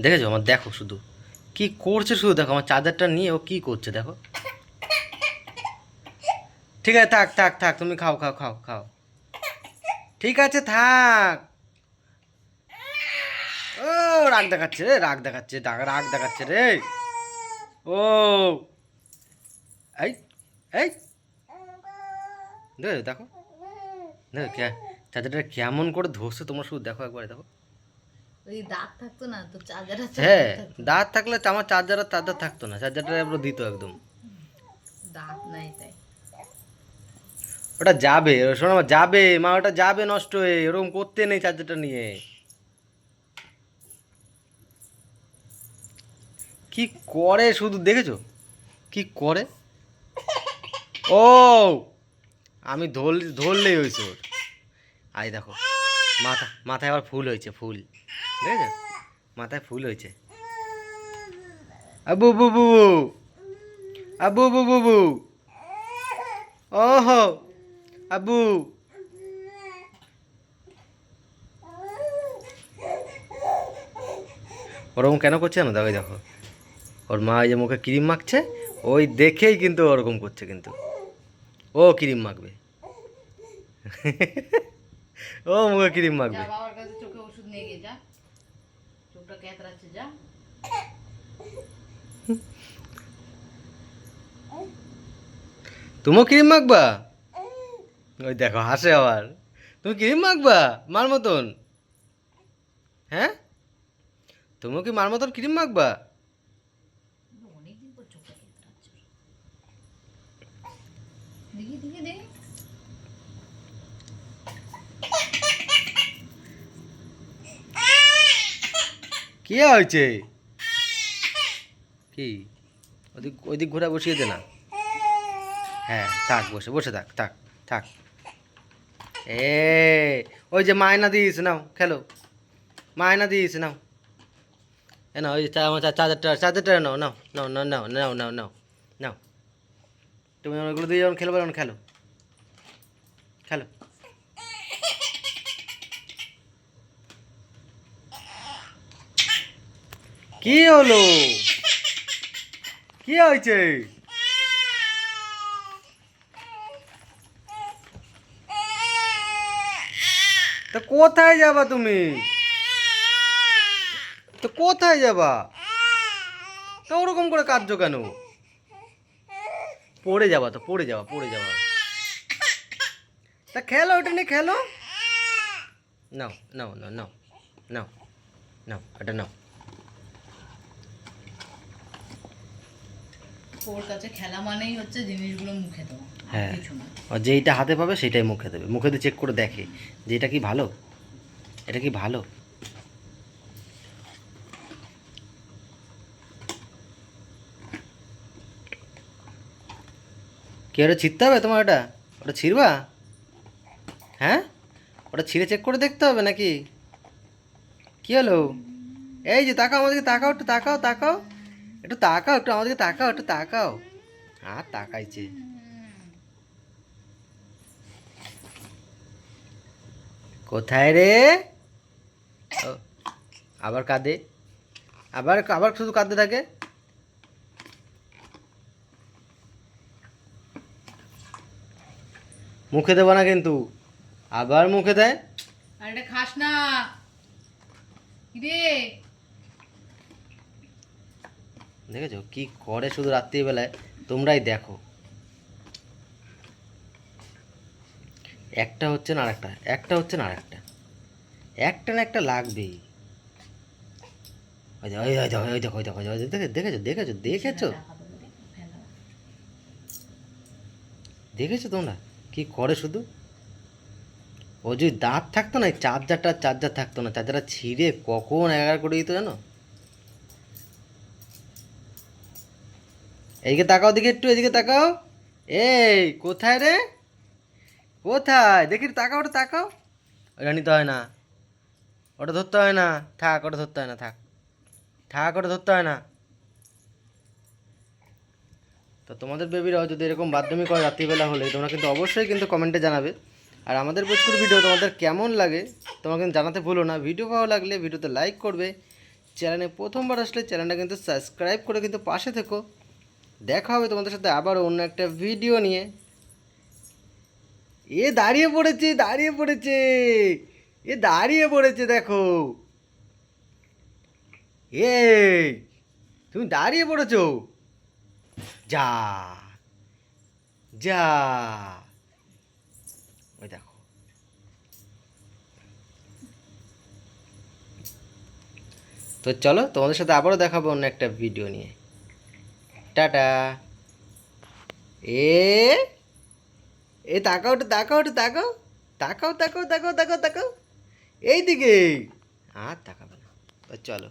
দেখেছো আমার, দেখো শুধু কি করছে, শুধু দেখো আমার চার্জারটা নিয়ে ও কি করছে দেখো। ঠিক আছে, থাক থাক থাক, তুমি খাও খাও খাও খাও, ঠিক আছে থাক। ও রাগ দেখাচ্ছে রে, রাগ দেখাচ্ছে, রাগ দেখাচ্ছে রে। ও এই এই দেখো দেখো দেখো চার্জারটা কেমন করে ধরছে, তোমরা শুধু দেখো একবারে দেখো। ওই দাঁত থাকতো না তো চার্জার হ্যাঁ, দাঁত থাকলে তো আমার চার্জার আর চার্জার থাকতো না, চার্জারটা এবার দিত একদম। দাঁত নাই তাই। ওটা যাবে, শোনো আমার, যাবে মা, ওটা যাবে নষ্ট হয়ে, ওরকম করতে নেই চার্জারটা নিয়ে। কি করে শুধু দেখেছো কি করে। ও আমি ধরলেই হয়েছে ওর। আই দেখো, মাথায় আবার ফুল হয়েছে, ফুল দেখেছো, মাথায় ফুল হয়েছে। আবু বুবু, আবু বুবু, ওহো আবু। ওরকম কেন করছে না দেখো, দেখো ওর মা এই যে মুখে ক্রিম মাখছে, ওই দেখেই কিন্তু ওরকম করছে, কিন্তু ও ক্রিম মাখবে। ও মুখে ক্রিম যা মাখবে। বাবার কাছে চোখে ওষুধ নিয়ে গিয়ে যা, চোখটা কেতরাচ্ছে যা। তুমিও ক্রিম মাখবা? ওই দেখো হাসে আবার। তুমি ক্রিম মাখবা মার মতন? হ্যাঁ, তুমিও কি মার মতন ক্রিম মাখবা? অনেকদিন পর চোখটা কেতরাচ্ছে। দেখি দেখি দেখি। কি হয়েছে? কি ওইদিক ঘোরা বসিয়ে দে না। হ্যাঁ থাক, বসে বসে থাক, থাক থাক। এ ওই যে মায়না দিয়েছে, নাও খেলো, মায়না দিয়েছে নাও। এ না, ওই আমার চার্জারটা নাও, নাও নাও নাও নাও নাও নাও নাও নাও। তুমি ওইগুলো দিয়ে যখন খেলবে তখন খেলো, খেলো। কি হলো, কি হয়েছে? তো কোথায় যাবা তুমি? তো কোথায় যাবা? তো ওরকম করে কাঁদছো কেন? পড়ে যাবা তো, পড়ে যাবা, পড়ে যাবা। তা খেলো, ওটা নিয়ে খেলো। নাও নাও নাও নাও নাও নাও, এটা নাও। ওর কাছে খেলা মানেই হচ্ছে জিনিসগুলো মুখে দেওয়া, আর হ্যাঁ, কিছু না। আর যেইটা হাতে পাবে সেটাই মুখে দেবে, মুখে দিয়ে চেক করে দেখে যে এটা কি ভালো, এটা কি ভালো। কি ওটা ছিঁড়তে হবে তোমার? ওটা ওটা ছিঁড়বা? হ্যাঁ, ওটা ছিঁড়ে চেক করে দেখতে হবে নাকি? কি হলো? এই যে তাকাও, আমাদেরকে তাকাও, একটু তাকাও, তাকাও একটু, তাকাও একটু, আমাদেরকে তাকাও, একটু তাকাও। আর তাকাইছে। কোথায় রে? ও, আবার কাঁদে, আবার আবার শুধু কাঁদতে থাকে। মুখে দেবো না কিন্তু, আবার মুখে দেয়। আর এটা খাস না রে। দেখেছো কি করে শুধু রাত্রিবেলায়, তোমরাই দেখো। একটা হচ্ছে না আরেকটা, একটা হচ্ছে না আরেকটা, একটা না একটা লাগবেই। ওই দেখো, ওই দেখো, ওই দেখো, ওই দেখো, ওই দেখো, দেখেছো দেখেছো দেখেছো দেখেছো তোমরা কি করে শুধু। ও যদি দাঁত থাকতো না, চার্জার থাকতো না, চার্জারটা ছিঁড়ে কখন একাকার করে দিত জানো। এইদিকে তাকাও, দিকে একটু এদিকে তাকাও। এই কোথায় রে, কোথায় দেখি, তাকাও, ওটা তাকাও। ওটা নিতে হয় না, ওটা ধরতে হয় না, থাক, ওটা ধরতে হয় না, থাক থাক, ওটা ধরতে হয় না। তো তোমাদের বেবিরাও যদি এরকম বাথরুমি করে রাত্রিবেলা হলে, তোমরা কিন্তু অবশ্যই কিন্তু কমেন্টে জানাবে। আর আমাদের পুচকুর ভিডিও তোমাদের কেমন লাগে তোমরা কিন্তু জানাতে ভুলো না। ভিডিও ভালো লাগলে ভিডিওতে লাইক করবে, চ্যানেলে প্রথমবার আসলে চ্যানেলটা কিন্তু সাবস্ক্রাইব করে কিন্তু পাশে থেকো। দেখা হবে তোমাদের সাথে আবার অন্য একটা ভিডিও নিয়ে। এ দাঁড়িয়ে পড়েছে, দাঁড়িয়ে পড়েছে, এ দাঁড়িয়ে পড়েছে দেখো। এই তুমি দাঁড়িয়ে পড়েছো, যা যা, ওই দেখো। তো চলো তোমাদের সাথে আবারও দেখাবো অন্য একটা ভিডিও নিয়ে। টাটা। এ এ তাকাও, একটু তাকাও, একটু তাকাও, তাকাও তাকাও তাকাও তাকাও তাকাও এইদিকে। আর তাকাবে না। তো চলো।